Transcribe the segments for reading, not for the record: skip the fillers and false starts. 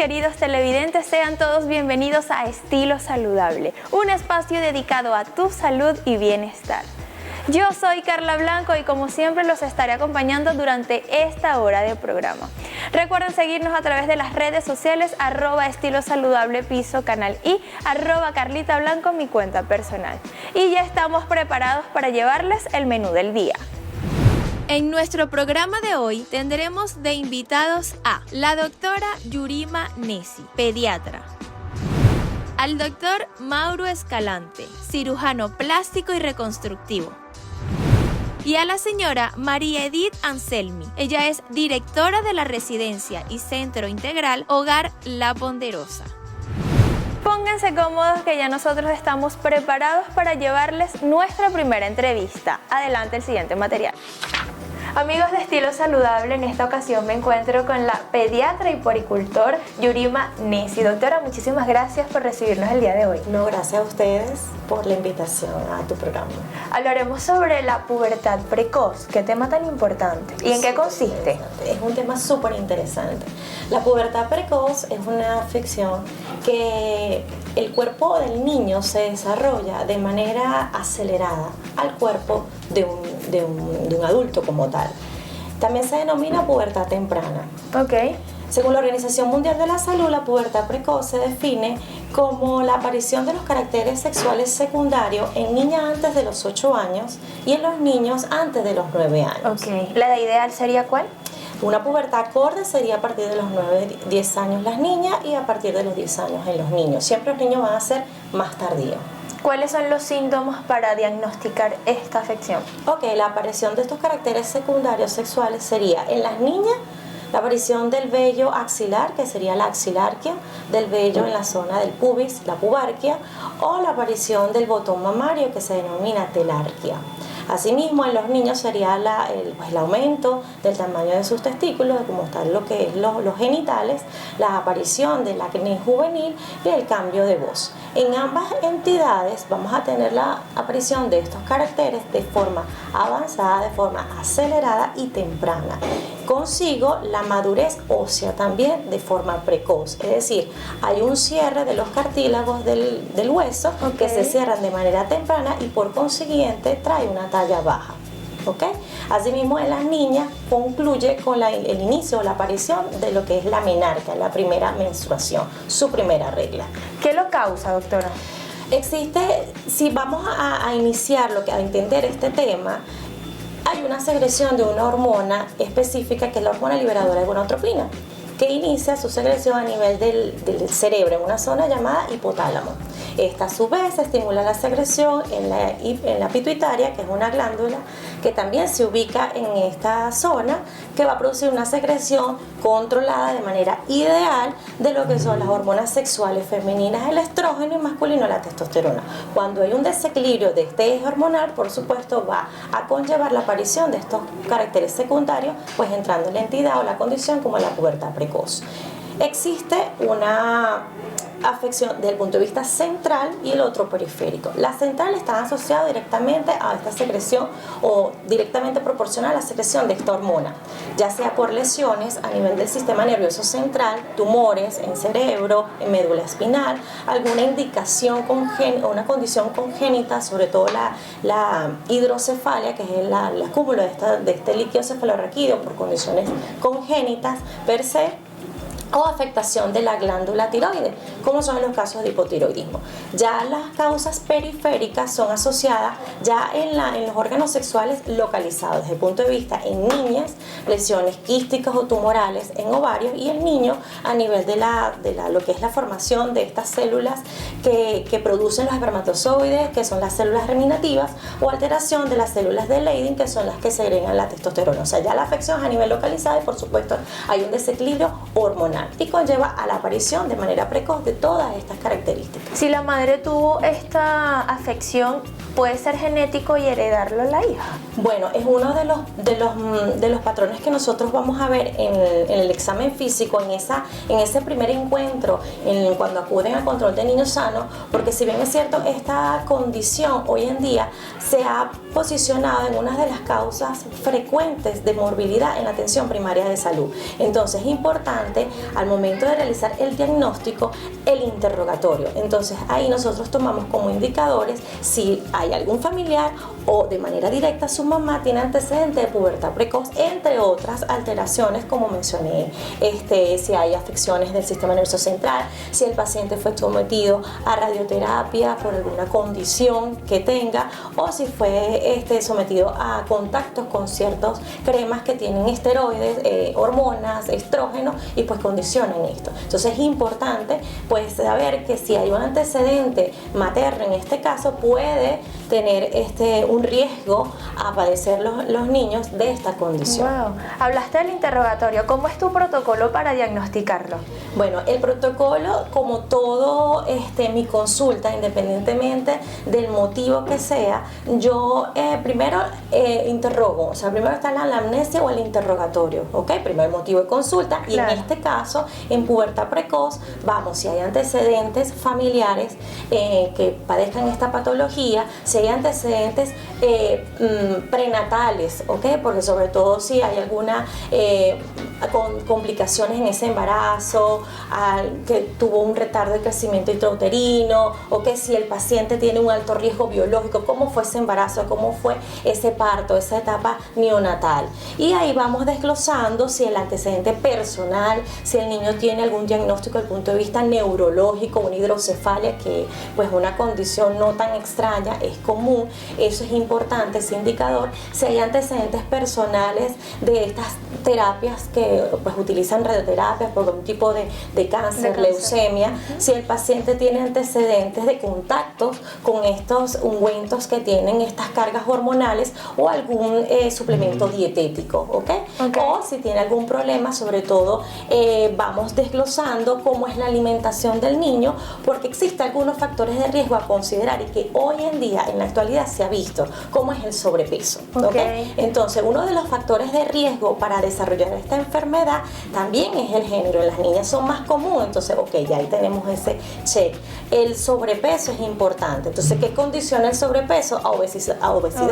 queridos televidentes, sean todos bienvenidos a Estilo Saludable, un espacio dedicado a tu salud y bienestar. Yo soy Carla Blanco y como siempre los estaré acompañando durante esta hora de programa. Recuerden seguirnos a través de las redes sociales @Estilo Saludable Piso Canal y @Carlita Blanco, mi cuenta personal. Y ya estamos preparados para llevarles el menú del día. En nuestro programa de hoy tendremos de invitados a la doctora Yurima Nesi, pediatra, al doctor Mauro Escalante, cirujano plástico y reconstructivo, y a la señora María Edith Anselmi. Ella es directora de la residencia y centro integral Hogar La Ponderosa. Pónganse cómodos que ya nosotros estamos preparados para llevarles nuestra primera entrevista. Adelante el siguiente material. Amigos de Estilo Saludable, en esta ocasión me encuentro con la pediatra y puericultor Yurima Nesi. Doctora, muchísimas gracias por recibirnos el día de hoy. No, gracias a ustedes por la invitación a tu programa. Hablaremos sobre la pubertad precoz. ¿Qué tema tan importante? ¿Y en qué consiste? Es un tema súper interesante. La pubertad precoz es una afección que el cuerpo del niño se desarrolla de manera acelerada al cuerpo de un adulto como tal. También se denomina pubertad temprana. Ok. Según la Organización Mundial de la Salud, la pubertad precoz se define como la aparición de los caracteres sexuales secundarios en niñas antes de los 8 años y en los niños antes de los 9 años. Ok. ¿La edad ideal sería cuál? Una pubertad acorde sería a partir de los 9-10 años las niñas y a partir de los 10 años en los niños. Siempre los niños van a ser más tardíos. ¿Cuáles son los síntomas para diagnosticar esta afección? Ok, la aparición de estos caracteres secundarios sexuales sería en las niñas la aparición del vello axilar, que sería la axilarquia, del vello en la zona del pubis, la pubarquia, o la aparición del botón mamario, que se denomina telarquia. Asimismo, en los niños sería el aumento del tamaño de sus testículos, como están lo que es los genitales, la aparición del acné juvenil y el cambio de voz. En ambas entidades vamos a tener la aparición de estos caracteres de forma avanzada, de forma acelerada y temprana. Consigo la madurez ósea también de forma precoz, es decir, hay un cierre de los cartílagos del hueso que se cierran de manera temprana y por consiguiente trae una talla baja. ¿Okay? Asimismo, en las niñas concluye con el inicio o la aparición de lo que es la menarquia, la primera menstruación, su primera regla. ¿Qué lo causa, doctora? Existe, si vamos a iniciar a entender este tema, hay una secreción de una hormona específica que es la hormona liberadora de gonadotropina, que inicia su secreción a nivel del cerebro en una zona llamada hipotálamo. Esta a su vez estimula la secreción en la pituitaria, que es una glándula que también se ubica en esta zona, que va a producir una secreción controlada de manera ideal de lo que son las hormonas sexuales femeninas, el estrógeno, y masculino, la testosterona. Cuando hay un desequilibrio de este eje hormonal, por supuesto va a conllevar la aparición de estos caracteres secundarios, pues entrando en la entidad o la condición como la pubertad precoz. Existe una afección desde el punto de vista central y el otro periférico. La central está asociada directamente a esta secreción o directamente proporcional a la secreción de esta hormona, ya sea por lesiones a nivel del sistema nervioso central, tumores en cerebro, en médula espinal, alguna indicación o una condición congénita, sobre todo la hidrocefalia, que es el acúmulo de este líquido cefalorraquídeo por condiciones congénitas per se, o afectación de la glándula tiroides, como son los casos de hipotiroidismo. Ya las causas periféricas son asociadas ya en los órganos sexuales localizados, desde el punto de vista en niñas, lesiones quísticas o tumorales en ovarios, y el niño a nivel de lo que es la formación de estas células que producen los espermatozoides, que son las células germinativas, o alteración de las células de Leydig, que son las que segregan la testosterona. O sea, ya la afección es a nivel localizado y por supuesto hay un desequilibrio hormonal y conlleva a la aparición de manera precoz de todas estas características. Si la madre tuvo esta afección, ¿puede ser genético y heredarlo a la hija? Bueno, es uno de los patrones que nosotros vamos a ver en el examen físico, en ese primer encuentro, cuando acuden al control de niños sanos, porque si bien es cierto, esta condición hoy en día se ha posicionado en una de las causas frecuentes de morbilidad en la atención primaria de salud. Entonces es importante al momento de realizar el diagnóstico el interrogatorio. Entonces ahí nosotros tomamos como indicadores si hay algún familiar o de manera directa su mamá tiene antecedentes de pubertad precoz, entre otras alteraciones como mencioné, si hay afecciones del sistema nervioso central, si el paciente fue sometido a radioterapia por alguna condición que tenga, o si fue sometido a contactos con ciertas cremas que tienen esteroides, hormonas, estrógenos, y pues condicionan esto. Entonces es importante pues saber que si hay un antecedente materno en este caso, puede tener un riesgo a padecer los niños de esta condición. Wow. Hablaste del interrogatorio. ¿Cómo es tu protocolo para diagnosticarlo? Bueno, el protocolo, como todo mi consulta, independientemente del motivo que sea, yo primero interrogo, o sea, primero está la anamnesia o el interrogatorio, ¿ok? Primero el motivo de consulta, y claro, en este caso, en pubertad precoz, vamos, si hay antecedentes familiares que padezcan esta patología, si hay antecedentes prenatales, ¿ok? Porque sobre todo si hay alguna complicaciones en ese embarazo, que tuvo un retardo de crecimiento intrauterino, o que si el paciente tiene un alto riesgo biológico, cómo fue ese embarazo, cómo fue ese parto, esa etapa neonatal. Y ahí vamos desglosando si el antecedente personal, si el niño tiene algún diagnóstico desde el punto de vista neurológico, una hidrocefalia, que pues una condición no tan extraña, es común, eso es importante, ese indicador. Si hay antecedentes personales de estas terapias que pues utilizan radioterapias por algún tipo de cáncer, leucemia, si el paciente tiene antecedentes de contactos con estos ungüentos que tienen estas cargas hormonales, o algún suplemento dietético, ¿ok? O si tiene algún problema, sobre todo vamos desglosando cómo es la alimentación del niño, porque existen algunos factores de riesgo a considerar y que hoy en día, en la actualidad, se ha visto, como es el sobrepeso, ¿ok? Entonces, uno de los factores de riesgo para desarrollar esta enfermedad también es el género. Las niñas son más comunes, entonces, ok, ya ahí tenemos ese check. El sobrepeso es importante. Entonces, ¿qué condiciona el sobrepeso? A obesidad,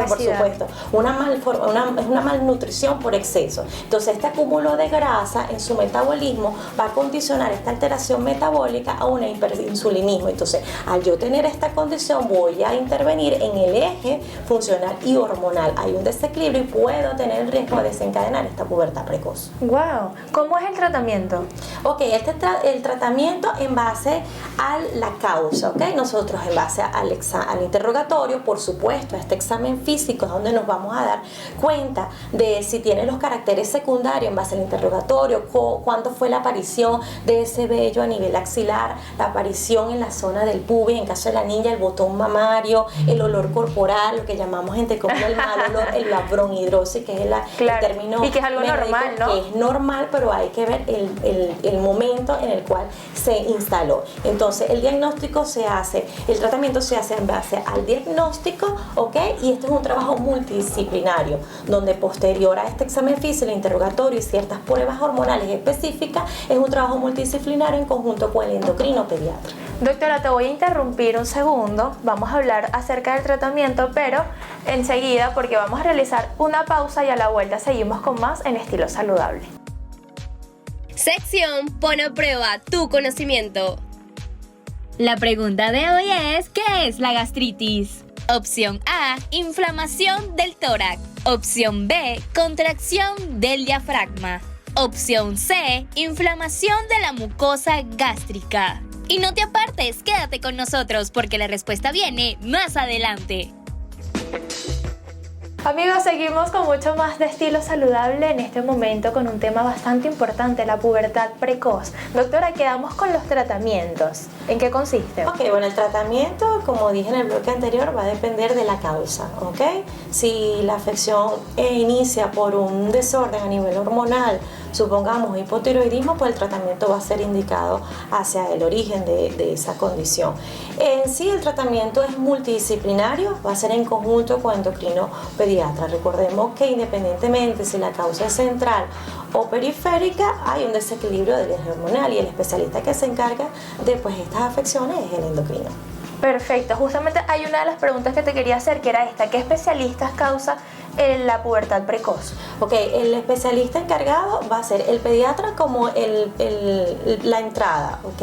por supuesto. Es una malnutrición por exceso. Entonces, este acúmulo de grasa en su metabolismo va a condicionar esta alteración metabólica a un hiperinsulinismo. Entonces, al yo tener esta condición, voy a intervenir en el eje funcional y hormonal. Hay un desequilibrio y puedo tener el riesgo de desencadenar esta pubertad precoz. Wow. ¿Cómo es el tratamiento? Ok, el tratamiento en base a la causa, ok. Nosotros en base al interrogatorio, por supuesto, a este examen físico es donde nos vamos a dar cuenta de si tiene los caracteres secundarios en base al interrogatorio, cuándo fue la aparición de ese vello a nivel axilar, la aparición en la zona del pubis, en caso de la niña, el botón mamario, el olor corporal, lo que llamamos entre comillas el mal olor, la bronhidrosis, que es el término y que es algo médico, normal, ¿no? Que es normal, pero hay que ver el momento en el cual se instaló. Entonces el diagnóstico se hace, el tratamiento se hace en base al diagnóstico, ¿ok? Y este es un trabajo multidisciplinario, donde posterior a este examen físico, el interrogatorio y ciertas pruebas hormonales específicas, es un trabajo multidisciplinario en conjunto con el endocrino pediatra. Doctora, te voy a interrumpir un segundo. Vamos a hablar acerca del tratamiento, pero enseguida, porque vamos a realizar una pausa y a la vuelta seguimos con más en Estilo Saludable. Sección Pon a prueba tu conocimiento. La pregunta de hoy es: ¿qué es la gastritis? Opción A, inflamación del tórax. Opción B, contracción del diafragma. Opción C, inflamación de la mucosa gástrica. Y no te apartes, quédate con nosotros porque la respuesta viene más adelante. Amigos, seguimos con mucho más de Estilo Saludable en este momento con un tema bastante importante, la pubertad precoz. Doctora, quedamos con los tratamientos. ¿En qué consiste? Ok, bueno, el tratamiento, como dije en el bloque anterior, va a depender de la causa, ¿ok? Si la afección inicia por un desorden a nivel hormonal, supongamos hipotiroidismo, pues el tratamiento va a ser indicado hacia el origen de esa condición. En sí el tratamiento es multidisciplinario, va a ser en conjunto con endocrino pediatra. Recordemos que independientemente si la causa es central o periférica, hay un desequilibrio del eje hormonal y el especialista que se encarga de pues, estas afecciones es el endocrino. Perfecto, justamente hay una de las preguntas que te quería hacer, que era esta: ¿qué especialistas causa la pubertad precoz? Ok, el especialista encargado va a ser el pediatra como la entrada, ok.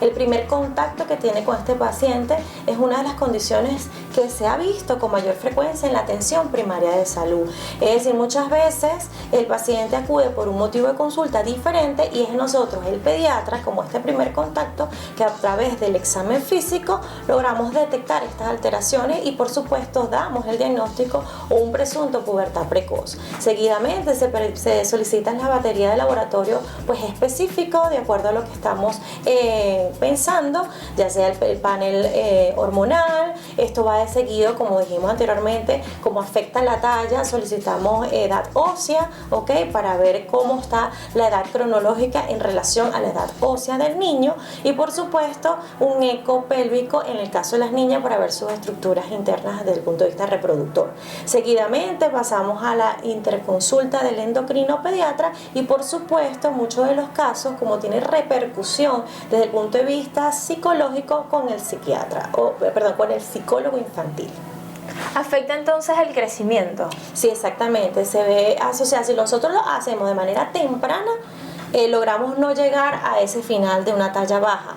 El primer contacto que tiene con este paciente es una de las condiciones que se ha visto con mayor frecuencia en la atención primaria de salud. Es decir, muchas veces el paciente acude por un motivo de consulta diferente y es nosotros, el pediatra, como este primer contacto, que a través del examen físico logramos detectar estas alteraciones y por supuesto damos el diagnóstico o un presunto pubertad precoz. Seguidamente se solicitan la batería de laboratorio pues específico de acuerdo a lo que estamos pensando, ya sea el panel hormonal. Esto va de seguido, como dijimos anteriormente, como afecta la talla, solicitamos edad ósea, ¿ok? Para ver cómo está la edad cronológica en relación a la edad ósea del niño y por supuesto un eco pélvico en el caso de las niñas para ver sus estructuras internas desde el punto de vista reproductor. Seguidamente pasamos a la interconsulta del endocrino pediatra y por supuesto muchos de los casos, como tiene repercusión desde el punto de vista psicológico, con el psiquiatra, con el psicólogo infantil. ¿Afecta entonces el crecimiento? Sí, exactamente, se ve asociado. Si nosotros lo hacemos de manera temprana, logramos no llegar a ese final de una talla baja.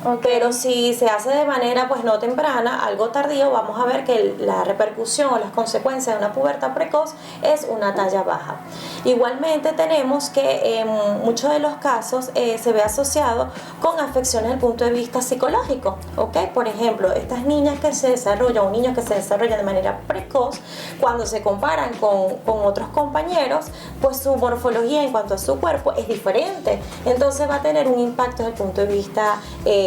Okay. Pero si se hace de manera pues no temprana, algo tardío, vamos a ver que la repercusión o las consecuencias de una pubertad precoz es una talla baja. Igualmente tenemos que en muchos de los casos se ve asociado con afecciones desde el punto de vista psicológico, ¿ok? Por ejemplo, estas niñas que se desarrollan o niños que se desarrollan de manera precoz, cuando se comparan con otros compañeros, pues su morfología en cuanto a su cuerpo es diferente. Entonces va a tener un impacto desde el punto de vista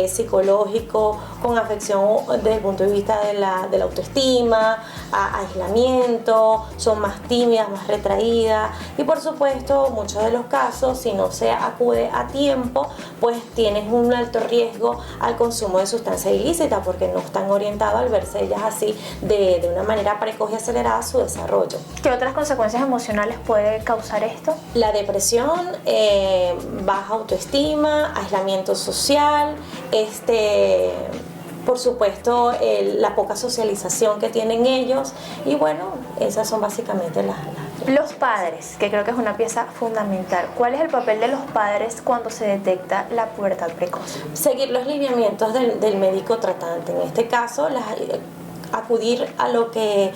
psicológico, con afección desde el punto de vista de la autoestima, aislamiento, son más tímidas, más retraídas y por supuesto muchos de los casos, si no se acude a tiempo, pues tienes un alto riesgo al consumo de sustancias ilícitas porque no están orientados al verse ellas así de una manera precoz y acelerada su desarrollo. ¿Qué otras consecuencias emocionales puede causar esto? La depresión, baja autoestima, aislamiento social, por supuesto la poca socialización que tienen ellos y bueno, esas son básicamente las. Los padres, que creo que es una pieza fundamental. ¿Cuál es el papel de los padres cuando se detecta la pubertad precoz? Seguir los lineamientos del médico tratante. En este caso, acudir a lo que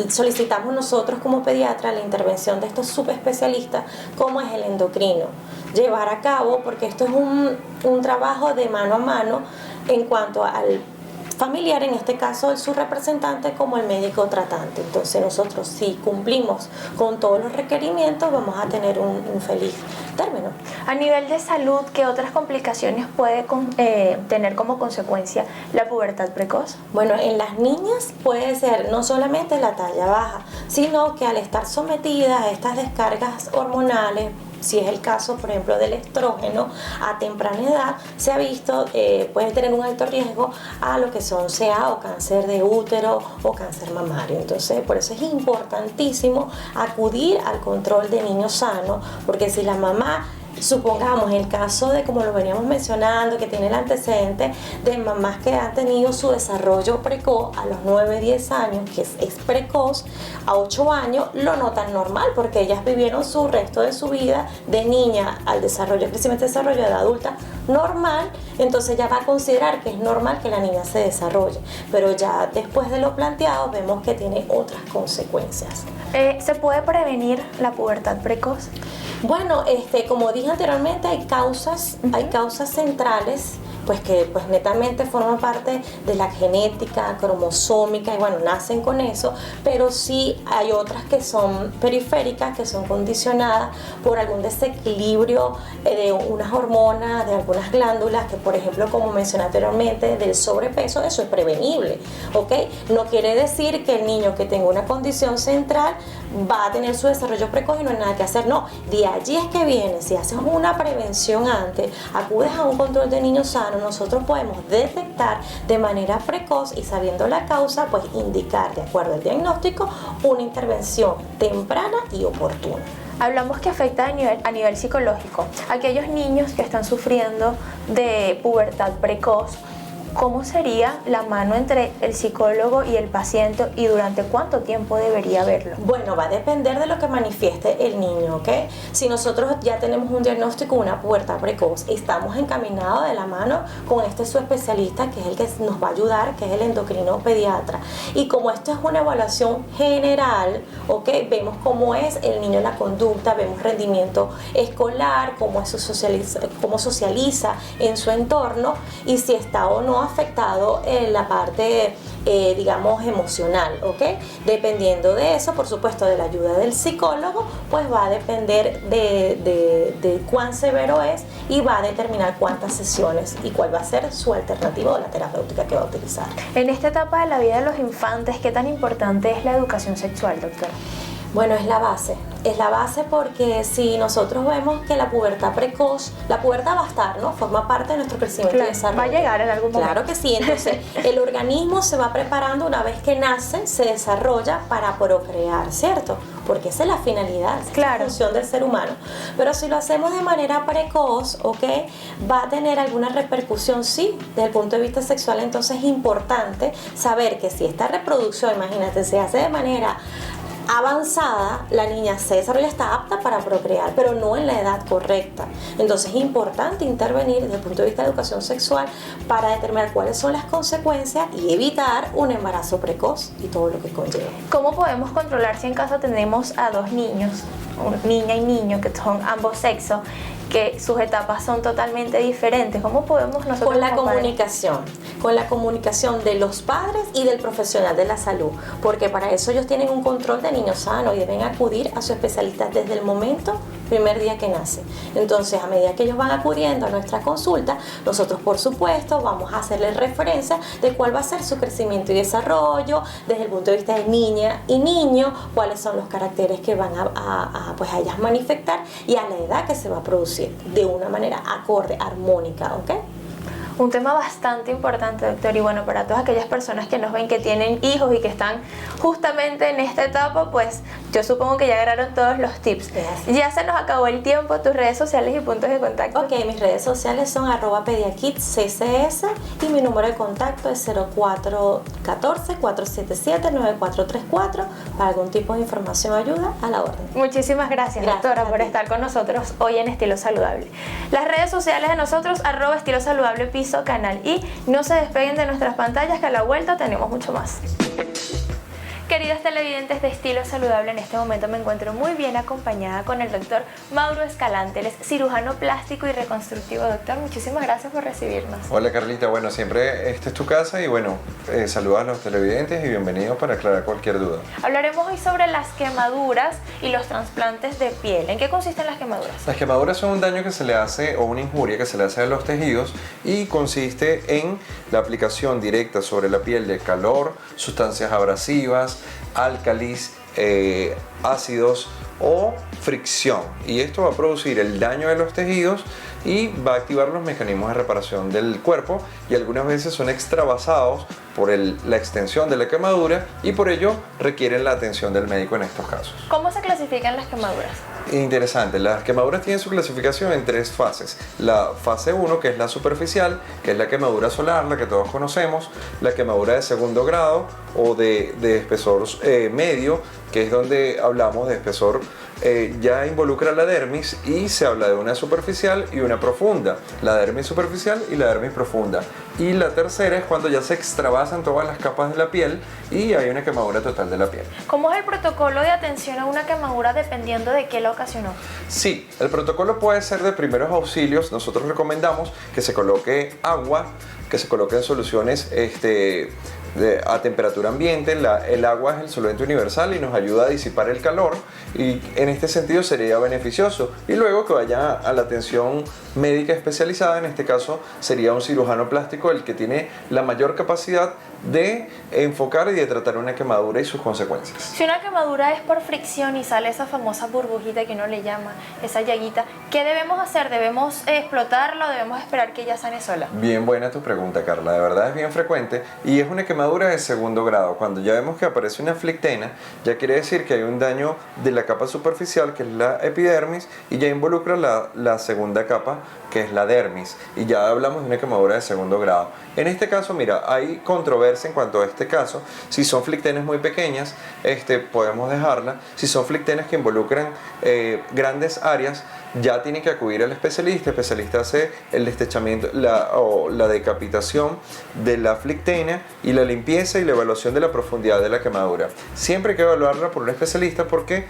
solicitamos nosotros como pediatra, la intervención de estos subespecialistas como es el endocrino. Llevar a cabo, porque esto es un trabajo de mano a mano en cuanto al familiar, en este caso su representante como el médico tratante. Entonces nosotros si cumplimos con todos los requerimientos vamos a tener un feliz término. A nivel de salud, ¿qué otras complicaciones puede tener como consecuencia la pubertad precoz? Bueno, en las niñas puede ser no solamente la talla baja, sino que al estar sometidas a estas descargas hormonales, si es el caso, por ejemplo, del estrógeno a temprana edad, se ha visto puede tener un alto riesgo a lo que son CA o cáncer de útero o cáncer mamario. Entonces, por eso es importantísimo acudir al control de niños sanos, porque si la mamá, supongamos el caso de, como lo veníamos mencionando, que tiene el antecedente de mamás que han tenido su desarrollo precoz a los 9-10 años, que es precoz, a 8 años, lo notan normal porque ellas vivieron su resto de su vida de niña al desarrollo, crecimiento y desarrollo de adulta normal, entonces ya va a considerar que es normal que la niña se desarrolle, pero ya después de lo planteado vemos que tiene otras consecuencias. ¿Se puede prevenir la pubertad precoz? Bueno, como dije anteriormente, hay causas centrales pues que pues netamente forman parte de la genética cromosómica y bueno, nacen con eso, pero sí hay otras que son periféricas, que son condicionadas por algún desequilibrio de unas hormonas, de algunas glándulas, que por ejemplo, como mencioné anteriormente, del sobrepeso, eso es prevenible, ¿ok? No quiere decir que el niño que tenga una condición central va a tener su desarrollo precoz y no hay nada que hacer. No, de allí es que viene. Si haces una prevención antes, acudes a un control de niño sano, nosotros podemos detectar de manera precoz y sabiendo la causa, pues indicar de acuerdo al diagnóstico una intervención temprana y oportuna. Hablamos que afecta a nivel psicológico. Aquellos niños que están sufriendo de pubertad precoz, ¿cómo sería la mano entre el psicólogo y el paciente y durante cuánto tiempo debería verlo? Bueno, va a depender de lo que manifieste el niño, ¿ok? Si nosotros ya tenemos un diagnóstico, una pubertad precoz, estamos encaminados de la mano con su especialista, que es el que nos va a ayudar, que es el endocrino pediatra. Y como esto es una evaluación general, ¿ok? Vemos cómo es el niño en la conducta, vemos rendimiento escolar, cómo socializa en su entorno y si está o no afectado en la parte, digamos, emocional, ¿ok? Dependiendo de eso, por supuesto, de la ayuda del psicólogo, pues va a depender de cuán severo es y va a determinar cuántas sesiones y cuál va a ser su alternativa o la terapéutica que va a utilizar. En esta etapa de la vida de los infantes, ¿qué tan importante es la educación sexual, doctora? Bueno, es la base porque si nosotros vemos que la pubertad precoz, la pubertad va a estar, ¿no? Forma parte de nuestro crecimiento y desarrollo. Va a llegar en algún momento. Claro que sí, entonces el organismo se va preparando una vez que nace, se desarrolla para procrear, ¿cierto? Porque esa es la finalidad, esa es la función del ser humano. Pero si lo hacemos de manera precoz, ¿ok? Va a tener alguna repercusión, sí, desde el punto de vista sexual, entonces es importante saber que si esta reproducción, imagínate, se hace de manera avanzada, la niña se desarrolla, está apta para procrear, pero no en la edad correcta. Entonces es importante intervenir desde el punto de vista de educación sexual para determinar cuáles son las consecuencias y evitar un embarazo precoz y todo lo que conlleva. ¿Cómo podemos controlar si en casa tenemos a dos niños, niña y niño, que son ambos sexos, que sus etapas son totalmente diferentes? ¿Cómo podemos nosotros con la comunicación de los padres y del profesional de la salud, porque para eso ellos tienen un control de niño sano y deben acudir a su especialista desde el primer día que nace. Entonces, a medida que ellos van acudiendo a nuestra consulta, nosotros por supuesto vamos a hacerles referencia de cuál va a ser su crecimiento y desarrollo desde el punto de vista de niña y niño, cuáles son los caracteres que van a ellas manifestar y a la edad que se va a producir de una manera acorde, armónica, ¿ok? Un tema bastante importante, doctor, y bueno, para todas aquellas personas que nos ven que tienen hijos y que están justamente en esta etapa, pues yo supongo que ya agarraron todos los tips. Gracias. Ya se nos acabó el tiempo, tus redes sociales y puntos de contacto. Ok, mis redes sociales son @pediakidccs y mi número de contacto es 0414-477-9434 para algún tipo de información o ayuda a la orden. Muchísimas gracias, doctora, por estar con nosotros hoy en Estilo Saludable. Las redes sociales de nosotros, @estilosaludable_piso canal, y no se despeguen de nuestras pantallas, que a la vuelta tenemos mucho más. Queridos televidentes de Estilo Saludable, en este momento me encuentro muy bien acompañada con el doctor Mauro Escalante. Él es cirujano plástico y reconstructivo. Doctor, muchísimas gracias por recibirnos. Hola Carlita, bueno, siempre esta es tu casa y bueno, saludos a los televidentes y bienvenidos para aclarar cualquier duda. Hablaremos hoy sobre las quemaduras y los trasplantes de piel. ¿En qué consisten las quemaduras? Las quemaduras son un daño que se le hace o una injuria que se le hace a los tejidos y consiste en la aplicación directa sobre la piel de calor, sustancias abrasivas, álcalis, ácidos o fricción, y esto va a producir el daño de los tejidos y va a activar los mecanismos de reparación del cuerpo, y algunas veces son extravasados por la extensión de la quemadura y por ello requieren la atención del médico en estos casos. ¿Cómo se clasifican las quemaduras? Interesante, las quemaduras tienen su clasificación en 3 fases. La fase 1, que es la superficial, que es la quemadura solar, la que todos conocemos; la quemadura de segundo grado o de espesor medio, que es donde hablamos de espesor ya involucra la dermis, y se habla de una superficial y una profunda, la dermis superficial y la dermis profunda. Y la tercera es cuando ya se extravasan todas las capas de la piel y hay una quemadura total de la piel. ¿Cómo es el protocolo de atención a una quemadura dependiendo de qué la ocasionó? Sí, el protocolo puede ser de primeros auxilios. Nosotros recomendamos que se coloque agua, que se coloquen soluciones a temperatura ambiente. El agua es el solvente universal y nos ayuda a disipar el calor, y en este sentido sería beneficioso. Y luego que vaya a la atención médica especializada, en este caso sería un cirujano plástico el que tiene la mayor capacidad de enfocar y de tratar una quemadura y sus consecuencias. Si una quemadura es por fricción y sale esa famosa burbujita que uno le llama, esa llaguita, ¿qué debemos hacer? ¿Debemos explotarla o debemos esperar que ella sane sola? Bien buena tu pregunta, Carla. De verdad es bien frecuente y es una quemadura de segundo grado. Cuando ya vemos que aparece una flictena, ya quiere decir que hay un daño de la capa superficial, que es la epidermis, y ya involucra la segunda capa, que es la dermis, y ya hablamos de una quemadura de segundo grado. En este caso, mira, hay controversia en cuanto a este caso. Si son flictenas muy pequeñas, podemos dejarla. Si son flictenas que involucran grandes áreas, ya tiene que acudir al especialista. El especialista hace el destechamiento o la decapitación de la flictena y la limpieza y la evaluación de la profundidad de la quemadura. Siempre hay que evaluarla por un especialista porque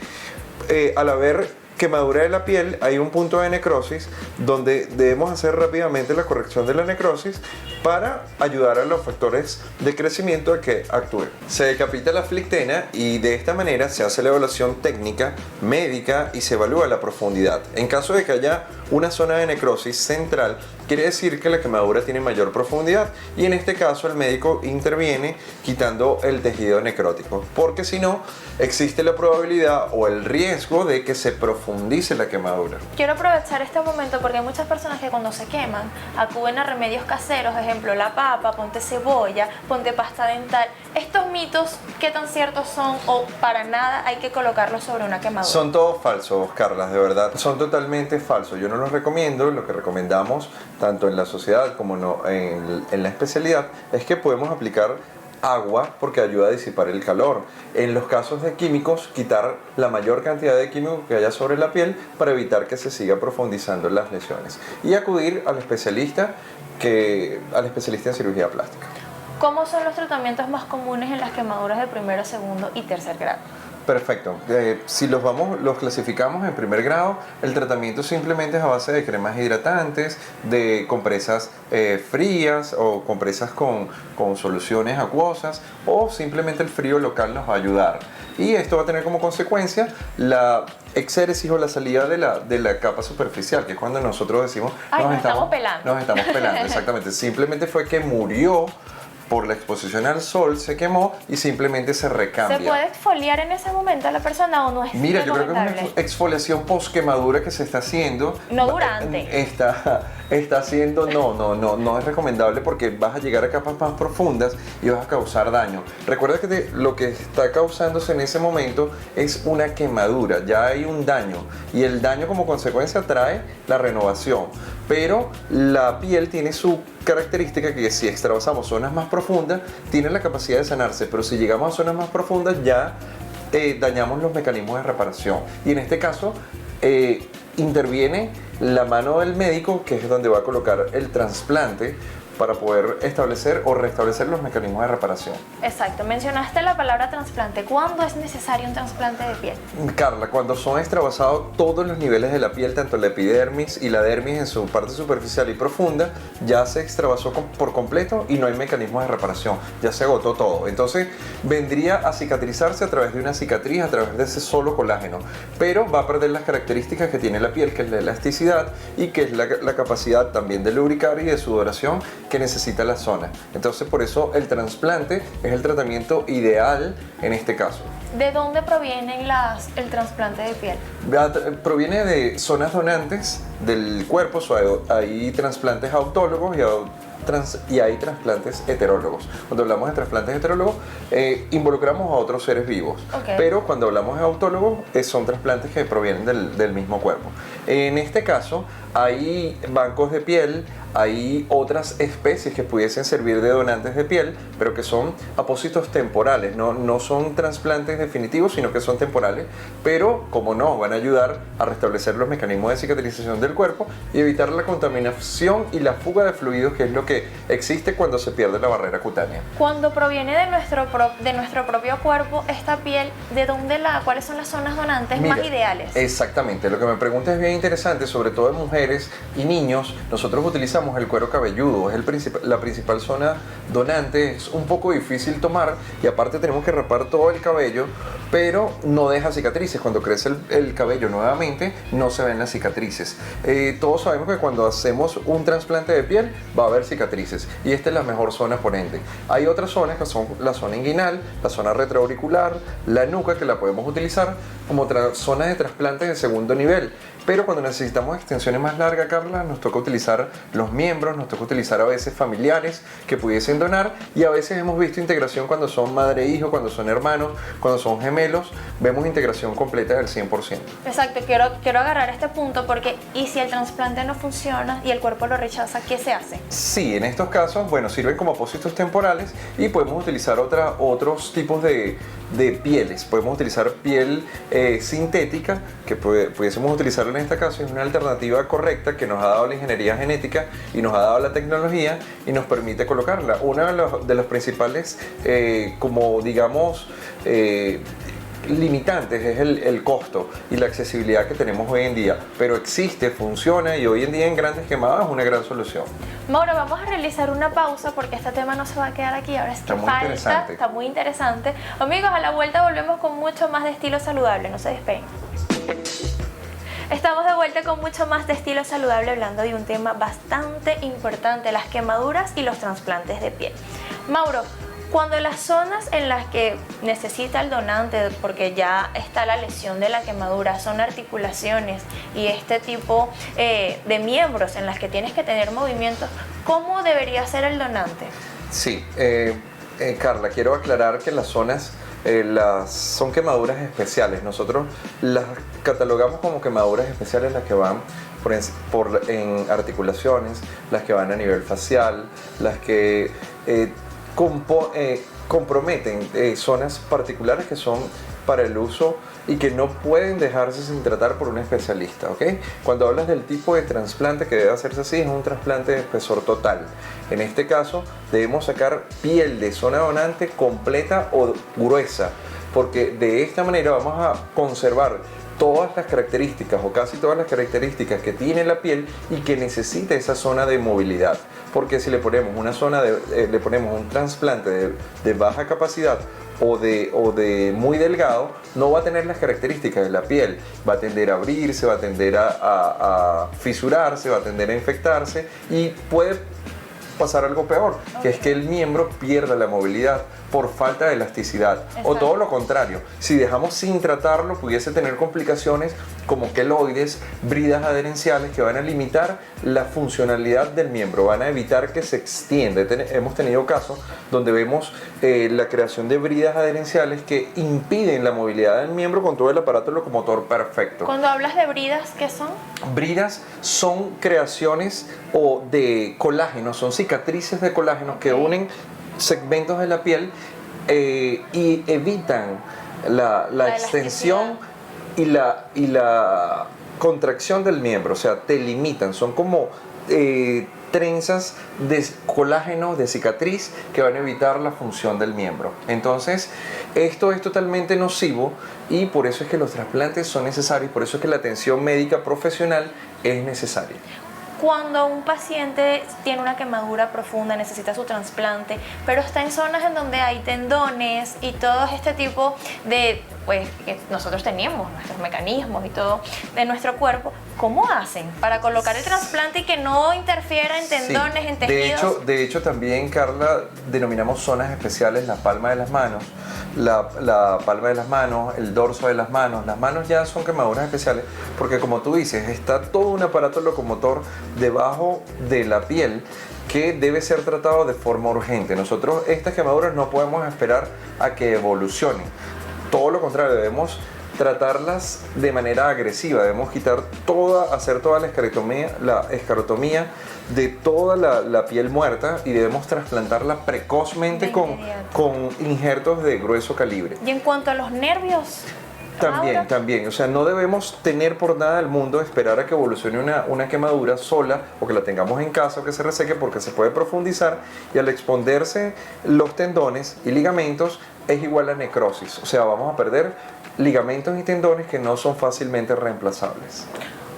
al haber quemadura de la piel hay un punto de necrosis donde debemos hacer rápidamente la corrección de la necrosis para ayudar a los factores de crecimiento a que actúen. Se decapita la flictena y de esta manera se hace la evaluación técnica, médica y se evalúa la profundidad. En caso de que haya una zona de necrosis central, quiere decir que la quemadura tiene mayor profundidad y en este caso el médico interviene quitando el tejido necrótico, porque si no existe la probabilidad o el riesgo de que se profundice la quemadura. Quiero aprovechar este momento porque hay muchas personas que cuando se queman acuden a remedios caseros, ejemplo la papa, ponte cebolla, ponte pasta dental. ¿Estos mitos qué tan ciertos son o para nada hay que colocarlos sobre una quemadura? Son todos falsos, Carla, de verdad. Son totalmente falsos. Yo no los recomiendo. Lo que recomendamos tanto en la sociedad como en la especialidad es que podemos aplicar agua porque ayuda a disipar el calor. En los casos de químicos, quitar la mayor cantidad de químicos que haya sobre la piel para evitar que se siga profundizando las lesiones y acudir al especialista en cirugía plástica. ¿Cómo son los tratamientos más comunes en las quemaduras de primero, segundo y tercer grado? Perfecto. Si los clasificamos en primer grado, el tratamiento simplemente es a base de cremas hidratantes, de compresas frías o compresas con soluciones acuosas, o simplemente el frío local nos va a ayudar. Y esto va a tener como consecuencia la exéresis o la salida de la capa superficial, que es cuando nosotros decimos nos estamos pelando. Nos estamos pelando, exactamente. Simplemente fue que murió por la exposición al sol, se quemó y simplemente se recambia. ¿Se puede exfoliar en ese momento a la persona o no es Mira, yo creo que es recomendable? una exfoliación post-quemadura que se está haciendo. No durante. Está haciendo, no es recomendable porque vas a llegar a capas más profundas y vas a causar daño. Recuerda que lo que está causándose en ese momento es una quemadura, ya hay un daño y el daño como consecuencia trae la renovación. Pero la piel tiene su característica que si extravasamos zonas más profundas, tiene la capacidad de sanarse, pero si llegamos a zonas más profundas ya dañamos los mecanismos de reparación. Y en este caso interviene la mano del médico, que es donde va a colocar el trasplante para poder establecer o restablecer los mecanismos de reparación. Exacto, mencionaste la palabra trasplante. ¿Cuándo es necesario un trasplante de piel? Carla, cuando son extravasados todos los niveles de la piel, tanto la epidermis y la dermis en su parte superficial y profunda, ya se extravasó por completo y no hay mecanismos de reparación, ya se agotó todo. Entonces vendría a cicatrizarse a través de una cicatriz, a través de ese solo colágeno, pero va a perder las características que tiene la piel, que es la elasticidad y que es la capacidad también de lubricar y de sudoración que necesita la zona. Entonces por eso el trasplante es el tratamiento ideal en este caso. ¿De dónde provienen el trasplante de piel? Proviene de zonas donantes del cuerpo, hay trasplantes autólogos y hay trasplantes heterólogos. Cuando hablamos de trasplantes heterólogos, involucramos a otros seres vivos. Okay. Pero cuando hablamos de autólogos, son trasplantes que provienen del mismo cuerpo. En este caso, hay bancos de piel, hay otras especies que pudiesen servir de donantes de piel, pero que son apósitos temporales, no son trasplantes definitivos, sino que son temporales, pero como no, van a ayudar a restablecer los mecanismos de cicatrización del cuerpo y evitar la contaminación y la fuga de fluidos, que es lo que existe cuando se pierde la barrera cutánea. Cuando proviene de nuestro propio cuerpo, esta piel, ¿cuáles son las zonas donantes más ideales? Exactamente, lo que me preguntas es bien interesante, sobre todo en mujeres y niños. Nosotros utilizamos utilizamos el cuero cabelludo, es la principal zona donante, es un poco difícil tomar y aparte tenemos que rapar todo el cabello, pero no deja cicatrices. Cuando crece el cabello nuevamente, no se ven las cicatrices. Todos sabemos que cuando hacemos un trasplante de piel va a haber cicatrices y esta es la mejor zona por ende. Hay otras zonas que son la zona inguinal, la zona retroauricular, la nuca, que la podemos utilizar como zonas de trasplante de segundo nivel. Pero cuando necesitamos extensiones más largas, Carla, nos toca utilizar los miembros, nos toca utilizar a veces familiares que pudiesen donar y a veces hemos visto integración cuando son madre e hijo, cuando son hermanos, cuando son gemelos, vemos integración completa del 100%. Exacto, quiero agarrar este punto porque ¿y si el trasplante no funciona y el cuerpo lo rechaza, qué se hace? Sí, en estos casos, bueno, sirven como apósitos temporales y podemos utilizar otros tipos de pieles. Podemos utilizar piel sintética, que pudiésemos utilizar en este caso, es una alternativa correcta que nos ha dado la ingeniería genética y nos ha dado la tecnología y nos permite colocarla. Una de los principales, como digamos, limitantes es el costo y la accesibilidad que tenemos hoy en día, pero existe, funciona y hoy en día en grandes quemadas es una gran solución. Mauro, vamos a realizar una pausa porque este tema no se va a quedar aquí, ahora es que está muy interesante. Amigos, a la vuelta volvemos con mucho más de estilo saludable, no se despeguen. Estamos de vuelta con mucho más de estilo saludable hablando de un tema bastante importante, las quemaduras y los trasplantes de piel. Mauro, cuando las zonas en las que necesita el donante, porque ya está la lesión de la quemadura, son articulaciones y este tipo de miembros en las que tienes que tener movimientos, ¿cómo debería ser el donante? Sí, Carla, quiero aclarar que las zonas son quemaduras especiales. Nosotros las catalogamos como quemaduras especiales las que van en articulaciones, las que van a nivel facial, las que comprometen zonas particulares que son para el uso y que no pueden dejarse sin tratar por un especialista, ¿ok? Cuando hablas del tipo de trasplante que debe hacerse así, es un trasplante de espesor total. En este caso, debemos sacar piel de zona donante completa o gruesa, porque de esta manera vamos a conservar todas las características o casi todas las características que tiene la piel y que necesita esa zona de movilidad. Porque si le ponemos le ponemos un trasplante de baja capacidad o de muy delgado, no va a tener las características de la piel. Va a tender a abrirse, va a tender a fisurarse, va a tender a infectarse y puede pasar algo peor, que es que el miembro pierda la movilidad por falta de elasticidad. Exacto. O todo lo contrario, si dejamos sin tratarlo pudiese tener complicaciones como queloides, bridas adherenciales que van a limitar la funcionalidad del miembro, van a evitar que se extienda. Hemos tenido casos donde vemos la creación de bridas adherenciales que impiden la movilidad del miembro con todo el aparato locomotor perfecto. Cuando hablas de bridas, ¿qué son? Bridas son creaciones de colágeno, son cicatrices de colágeno que unen segmentos de la piel y evitan la extensión y la contracción del miembro, o sea, te limitan, son como trenzas de colágeno, de cicatriz que van a evitar la función del miembro. Entonces, esto es totalmente nocivo y por eso es que los trasplantes son necesarios, por eso es que la atención médica profesional es necesaria. Cuando un paciente tiene una quemadura profunda, necesita su trasplante, pero está en zonas en donde hay tendones y todo este tipo de, pues, que nosotros tenemos, nuestros mecanismos y todo de nuestro cuerpo, ¿cómo hacen para colocar el trasplante y que no interfiera en tendones, en tejidos? De hecho, también, Carla, denominamos zonas especiales la palma de las manos, la palma de las manos, el dorso de las manos. Las manos ya son quemaduras especiales porque, como tú dices, está todo un aparato locomotor debajo de la piel que debe ser tratado de forma urgente. Nosotros estas quemaduras no podemos esperar a que evolucionen. Todo lo contrario, debemos tratarlas de manera agresiva, debemos hacer toda la escarotomía de toda la piel muerta y debemos trasplantarla precozmente con injertos de grueso calibre. Y en cuanto a los nervios, También, o sea, no debemos tener por nada del mundo esperar a que evolucione una quemadura sola o que la tengamos en casa o que se reseque, porque se puede profundizar y al exponderse los tendones y ligamentos es igual a necrosis, o sea, vamos a perder ligamentos y tendones que no son fácilmente reemplazables.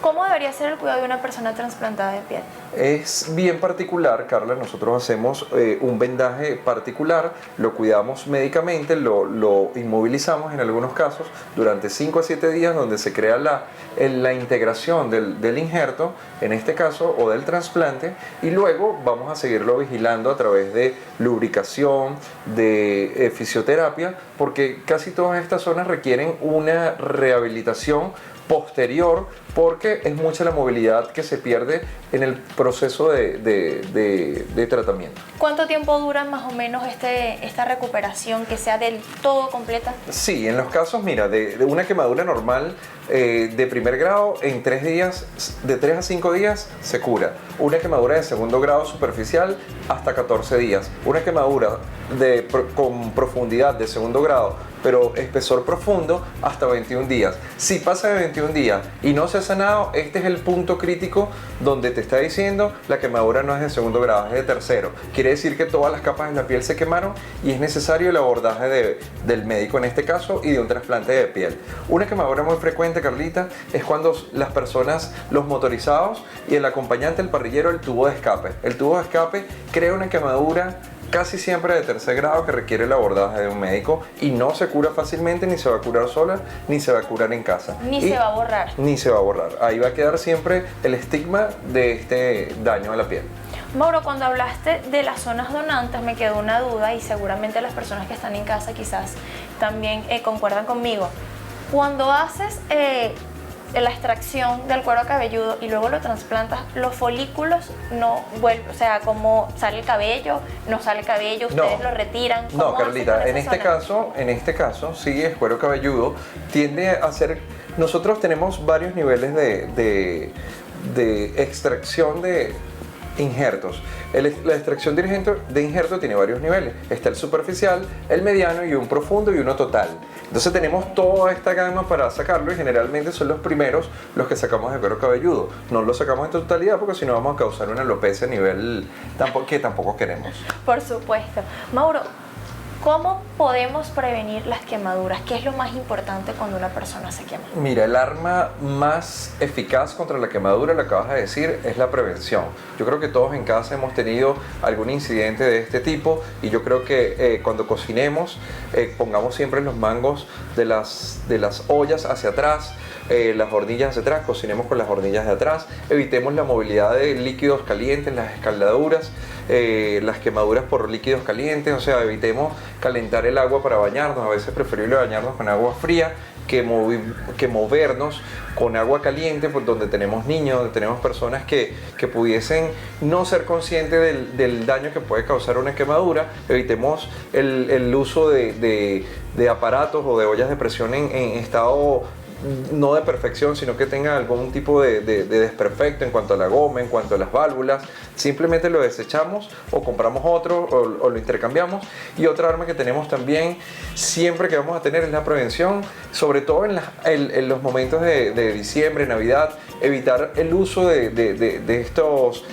¿Cómo debería ser el cuidado de una persona trasplantada de piel? Es bien particular, Carla. Nosotros hacemos un vendaje particular, lo cuidamos médicamente, lo inmovilizamos en algunos casos durante 5 a 7 días, donde se crea la integración del injerto, en este caso, o del trasplante, y luego vamos a seguirlo vigilando a través de lubricación, de fisioterapia, porque casi todas estas zonas requieren una rehabilitación posterior, porque es mucha la movilidad que se pierde en el proceso de tratamiento. ¿Cuánto tiempo dura más o menos esta recuperación que sea del todo completa? Sí, en los casos, mira, de una quemadura normal de primer grado, en 3 días, de 3 a 5 días se cura. Una quemadura de segundo grado superficial, hasta 14 días. Una quemadura con profundidad de segundo grado, pero espesor profundo, hasta 21 días. Si pasa de 21 días y no se ha sanado, este es el punto crítico donde te está diciendo la quemadura no es de segundo grado, es de tercero. Quiere decir que todas las capas de la piel se quemaron y es necesario el abordaje del médico en este caso y de un trasplante de piel. Una quemadura muy frecuente, Carlita, es cuando las personas, los motorizados y el acompañante, el parrillero, el tubo de escape. El tubo de escape crea una quemadura casi siempre de tercer grado que requiere el abordaje de un médico y no se cura fácilmente, ni se va a curar sola, ni se va a curar en casa. Ni se va a borrar. Ni se va a borrar. Ahí va a quedar siempre el estigma de este daño a la piel. Mauro, cuando hablaste de las zonas donantes me quedó una duda y seguramente las personas que están en casa quizás también concuerdan conmigo. Cuando haces la extracción del cuero cabelludo y luego lo trasplantas, los folículos no vuelven, o sea, como sale el cabello, no sale el cabello, ustedes lo retiran. No, Carlita, en este caso, sí, es cuero cabelludo, tiende a ser, nosotros tenemos varios niveles de extracción de injertos. La extracción de injerto tiene varios niveles. Está el superficial, el mediano y un profundo y uno total. Entonces tenemos toda esta gama para sacarlo y generalmente son los primeros los que sacamos de cuero cabelludo. No lo sacamos en totalidad porque si no vamos a causar una alopecia a nivel que tampoco queremos. Por supuesto. Mauro, ¿cómo podemos prevenir las quemaduras? ¿Qué es lo más importante cuando una persona se quema? Mira, el arma más eficaz contra la quemadura, lo acabas de decir, es la prevención. Yo creo que todos en casa hemos tenido algún incidente de este tipo y yo creo que cuando cocinemos, pongamos siempre los mangos de las ollas hacia atrás, las hornillas hacia atrás, cocinemos con las hornillas de atrás, evitemos la movilidad de líquidos calientes, las escaldaduras, las quemaduras por líquidos calientes, o sea, evitemos calentar el agua para bañarnos. A veces es preferible bañarnos con agua fría que movernos con agua caliente, pues, donde tenemos niños, donde tenemos personas que pudiesen no ser conscientes del daño que puede causar una quemadura. Evitemos el uso de aparatos o de ollas de presión en estado no de perfección, sino que tenga algún tipo de desperfecto en cuanto a la goma, en cuanto a las válvulas. Simplemente lo desechamos o compramos otro o lo intercambiamos. Y otra arma que tenemos también siempre que vamos a tener es la prevención, sobre todo en los momentos de diciembre, Navidad, evitar el uso de estos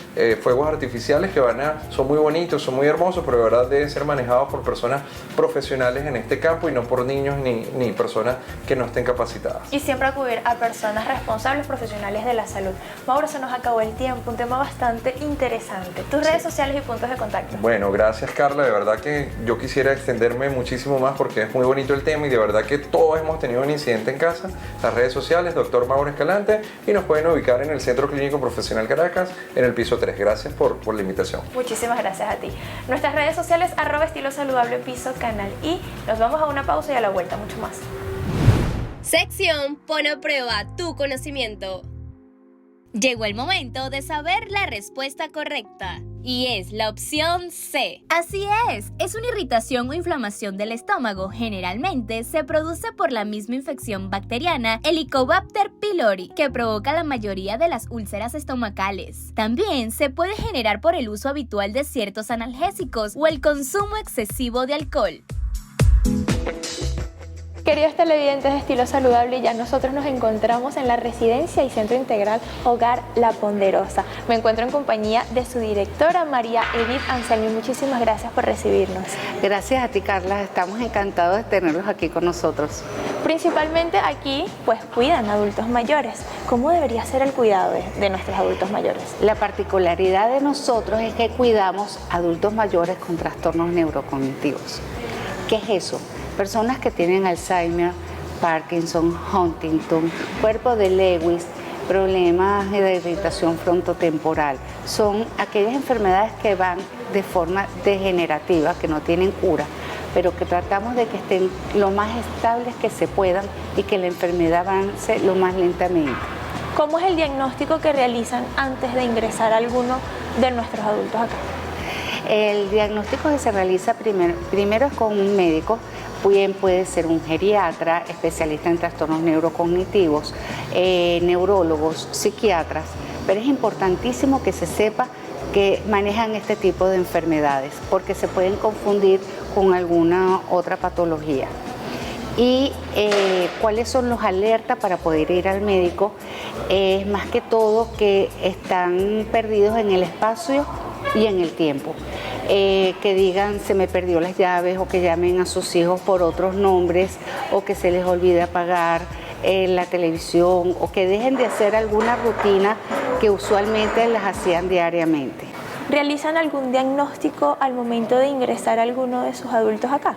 fuegos artificiales que son muy bonitos, son muy hermosos, pero de verdad deben ser manejados por personas profesionales en este campo y no por niños ni personas que no estén capacitadas. Y siempre acudir a personas responsables, profesionales de la salud. Mauro, se nos acabó el tiempo, un tema bastante interesante. Tus redes sociales y puntos de contacto. Bueno, gracias Carla, de verdad que yo quisiera extenderme muchísimo más porque es muy bonito el tema y de verdad que todos hemos tenido un incidente en casa. Las redes sociales, Dr. Mauro Escalante, y nos pueden ubicar en el Centro Clínico Profesional Caracas, en el piso 3. Gracias por la invitación. Muchísimas gracias a ti. Nuestras redes sociales, @estilosaludable piso canal, y nos vamos a una pausa y a la vuelta mucho más. Sección Pon a prueba tu conocimiento. Llegó el momento de saber la respuesta correcta. Y es la opción C. Así es una irritación o inflamación del estómago. Generalmente se produce por la misma infección bacteriana Helicobacter pylori, que provoca la mayoría de las úlceras estomacales. También se puede generar por el uso habitual de ciertos analgésicos o el consumo excesivo de alcohol. Queridos televidentes de Estilo Saludable, ya nosotros nos encontramos en la Residencia y Centro Integral Hogar La Ponderosa. Me encuentro en compañía de su directora, María Edith Anselmi. Muchísimas gracias por recibirnos. Gracias a ti, Carla. Estamos encantados de tenerlos aquí con nosotros. Principalmente aquí, pues cuidan adultos mayores. ¿Cómo debería ser el cuidado de nuestros adultos mayores? La particularidad de nosotros es que cuidamos adultos mayores con trastornos neurocognitivos. ¿Qué es eso? Personas que tienen Alzheimer, Parkinson, Huntington, cuerpo de Lewis, problemas de irritación frontotemporal. Son aquellas enfermedades que van de forma degenerativa, que no tienen cura, pero que tratamos de que estén lo más estables que se puedan y que la enfermedad avance lo más lentamente. ¿Cómo es el diagnóstico que realizan antes de ingresar a alguno de nuestros adultos acá? El diagnóstico que se realiza primero es con un médico, bien puede ser un geriatra, especialista en trastornos neurocognitivos, neurólogos, psiquiatras, pero es importantísimo que se sepa que manejan este tipo de enfermedades porque se pueden confundir con alguna otra patología. Y cuáles son los alertas para poder ir al médico, es más que todo que están perdidos en el espacio y en el tiempo. Que digan se me perdió las llaves o que llamen a sus hijos por otros nombres o que se les olvide apagar la televisión o que dejen de hacer alguna rutina que usualmente las hacían diariamente. ¿Realizan algún diagnóstico al momento de ingresar a alguno de sus adultos acá?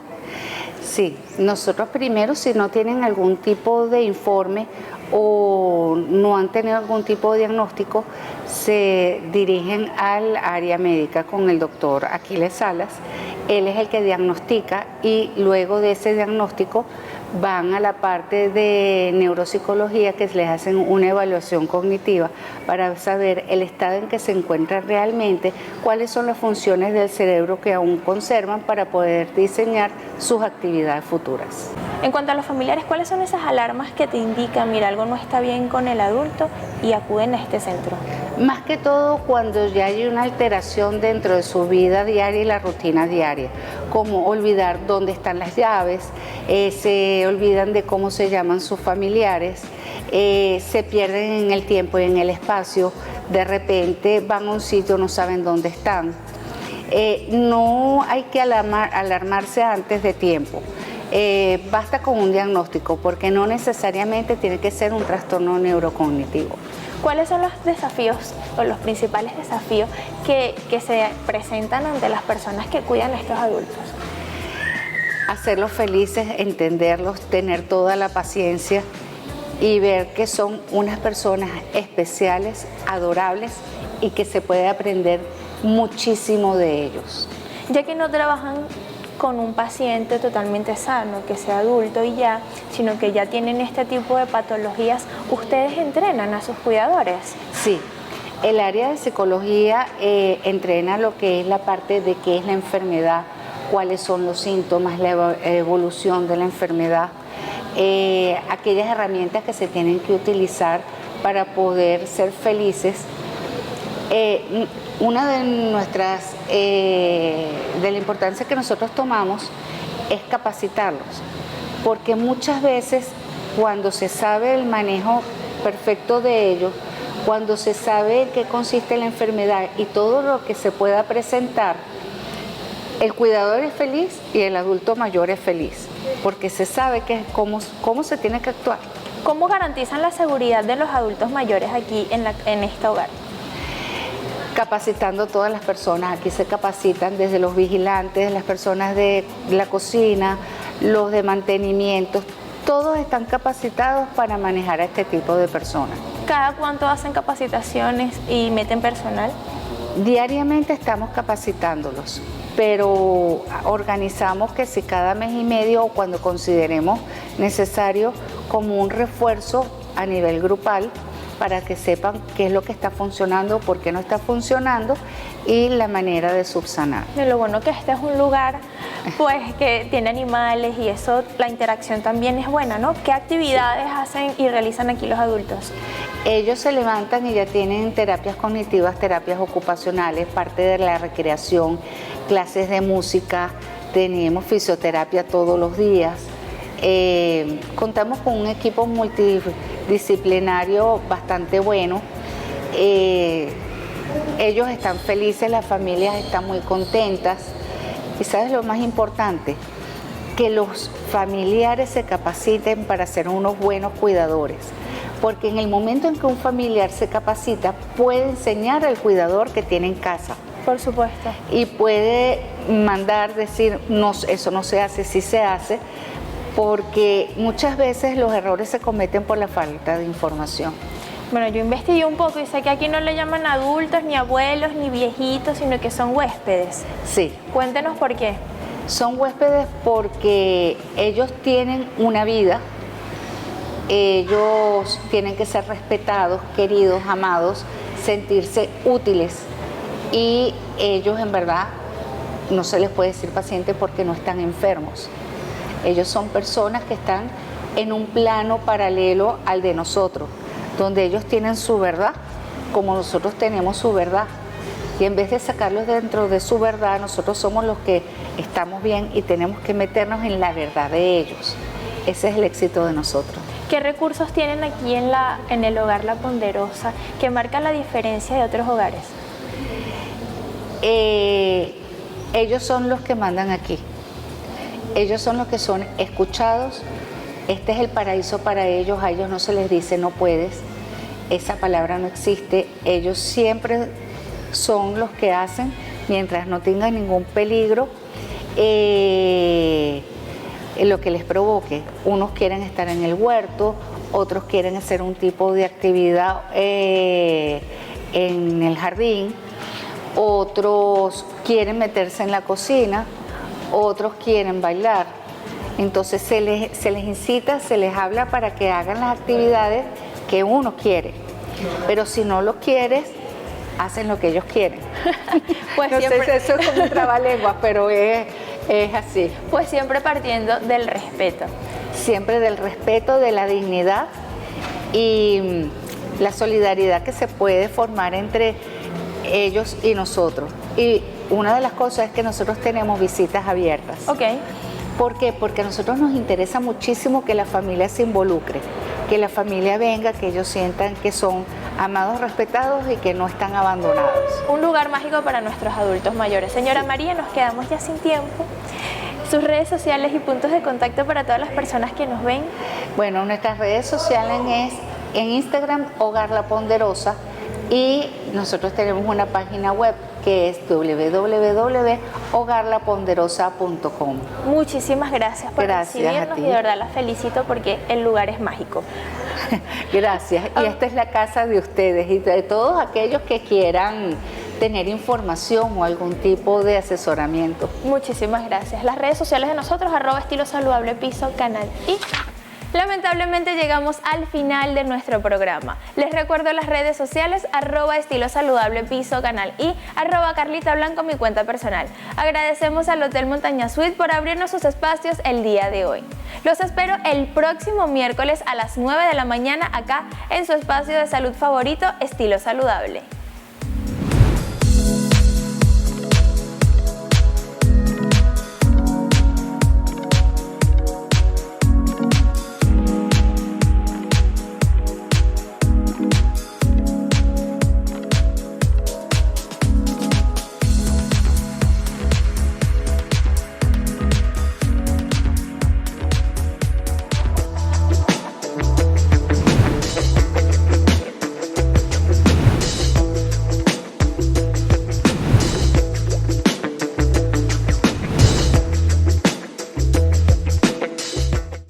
Sí, nosotros primero, si no tienen algún tipo de informe o no han tenido algún tipo de diagnóstico, se dirigen al área médica con el doctor Aquiles Salas. Él es el que diagnostica y luego de ese diagnóstico van a la parte de neuropsicología que les hacen una evaluación cognitiva para saber el estado en que se encuentran realmente, cuáles son las funciones del cerebro que aún conservan para poder diseñar sus actividades futuras. En cuanto a los familiares, ¿cuáles son esas alarmas que te indican, mira, algo no está bien con el adulto y acuden a este centro? Más que todo cuando ya hay una alteración dentro de su vida diaria y la rutina diaria, como olvidar dónde están las llaves, se olvidan de cómo se llaman sus familiares, se pierden en el tiempo y en el espacio, de repente van a un sitio, no saben dónde están. No hay que alarmarse antes de tiempo. Basta con un diagnóstico porque no necesariamente tiene que ser un trastorno neurocognitivo. ¿Cuáles son los desafíos o los principales desafíos que se presentan ante las personas que cuidan a estos adultos? Hacerlos felices, entenderlos, tener toda la paciencia y ver que son unas personas especiales, adorables y que se puede aprender muchísimo de ellos. Ya que no trabajan con un paciente totalmente sano, que sea adulto y ya, sino que ya tienen este tipo de patologías, ¿ustedes entrenan a sus cuidadores? Sí, el área de psicología entrena lo que es la parte de qué es la enfermedad, cuáles son los síntomas, la evolución de la enfermedad, aquellas herramientas que se tienen que utilizar para poder ser felices. Una de nuestras, de la importancia que nosotros tomamos es capacitarlos, porque muchas veces cuando se sabe el manejo perfecto de ellos, cuando se sabe en qué consiste la enfermedad y todo lo que se pueda presentar, el cuidador es feliz y el adulto mayor es feliz, porque se sabe cómo se tiene que actuar. ¿Cómo garantizan la seguridad de los adultos mayores aquí en este hogar? Capacitando a todas las personas. Aquí se capacitan desde los vigilantes, las personas de la cocina, los de mantenimiento, todos están capacitados para manejar a este tipo de personas. ¿Cada cuánto hacen capacitaciones y meten personal? Diariamente estamos capacitándolos, pero organizamos que si cada mes y medio o cuando consideremos necesario como un refuerzo a nivel grupal, para que sepan qué es lo que está funcionando, por qué no está funcionando y la manera de subsanar. Y lo bueno que este es un lugar pues que tiene animales y eso, la interacción también es buena, ¿no? ¿Qué actividades hacen y realizan aquí los adultos? Ellos se levantan y ya tienen terapias cognitivas, terapias ocupacionales, parte de la recreación, clases de música, tenemos fisioterapia todos los días. Contamos con un equipo multidisciplinario bastante bueno. Ellos están felices, las familias están muy contentas. Y ¿sabes lo más importante? Que los familiares se capaciten para ser unos buenos cuidadores. Porque en el momento en que un familiar se capacita, puede enseñar al cuidador que tiene en casa. Por supuesto. Y puede mandar, decir, no, eso no se hace, sí se hace, porque muchas veces los errores se cometen por la falta de información. Bueno, yo investigué un poco y sé que aquí no le llaman adultos, ni abuelos, ni viejitos, sino que son huéspedes. Sí. Cuéntenos por qué. Son huéspedes porque ellos tienen una vida, ellos tienen que ser respetados, queridos, amados, sentirse útiles, y ellos en verdad no se les puede decir pacientes porque no están enfermos. Ellos son personas que están en un plano paralelo al de nosotros, donde ellos tienen su verdad como nosotros tenemos su verdad. Y en vez de sacarlos dentro de su verdad, nosotros somos los que estamos bien y tenemos que meternos en la verdad de ellos. Ese es el éxito de nosotros. ¿Qué recursos tienen aquí en el Hogar La Ponderosa que marca la diferencia de otros hogares? Ellos son los que mandan aquí. Ellos son los que son escuchados. Este es el paraíso para ellos. A ellos no se les dice no puedes. Esa palabra no existe. Ellos siempre son los que hacen mientras no tengan ningún peligro lo que les provoque. Unos quieren estar en el huerto, otros quieren hacer un tipo de actividad en el jardín, otros quieren meterse en la cocina, otros quieren bailar. Entonces se les incita, se les habla para que hagan las actividades que uno quiere, pero si no lo quieres, hacen lo que ellos quieren. Pues no siempre... sé si eso es como un trabalenguas, pero es así. Pues siempre partiendo del respeto. Siempre del respeto, de la dignidad y la solidaridad que se puede formar entre ellos y nosotros. Y una de las cosas es que nosotros tenemos visitas abiertas. Ok. ¿Por qué? Porque a nosotros nos interesa muchísimo que la familia se involucre, que la familia venga, que ellos sientan que son amados, respetados y que no están abandonados. Un lugar mágico para nuestros adultos mayores. Señora María, nos quedamos ya sin tiempo. Sus redes sociales y puntos de contacto para todas las personas que nos ven. Bueno, nuestras redes sociales es en Instagram Hogar La Ponderosa, y nosotros tenemos una página web que es www.hogarlaponderosa.com. Muchísimas gracias por recibirnos y de verdad la felicito porque el lugar es mágico. Gracias. Y esta es la casa de ustedes y de todos aquellos que quieran tener información o algún tipo de asesoramiento. Muchísimas gracias. Las redes sociales de nosotros, @estilosaludable_canal. Y lamentablemente llegamos al final de nuestro programa. Les recuerdo las redes sociales, @estilosaludable_canal y @Carlita Blanco, mi cuenta personal. Agradecemos al Hotel Montaña Suite por abrirnos sus espacios el día de hoy. Los espero el próximo miércoles a las 9 de la mañana acá en su espacio de salud favorito, Estilo Saludable.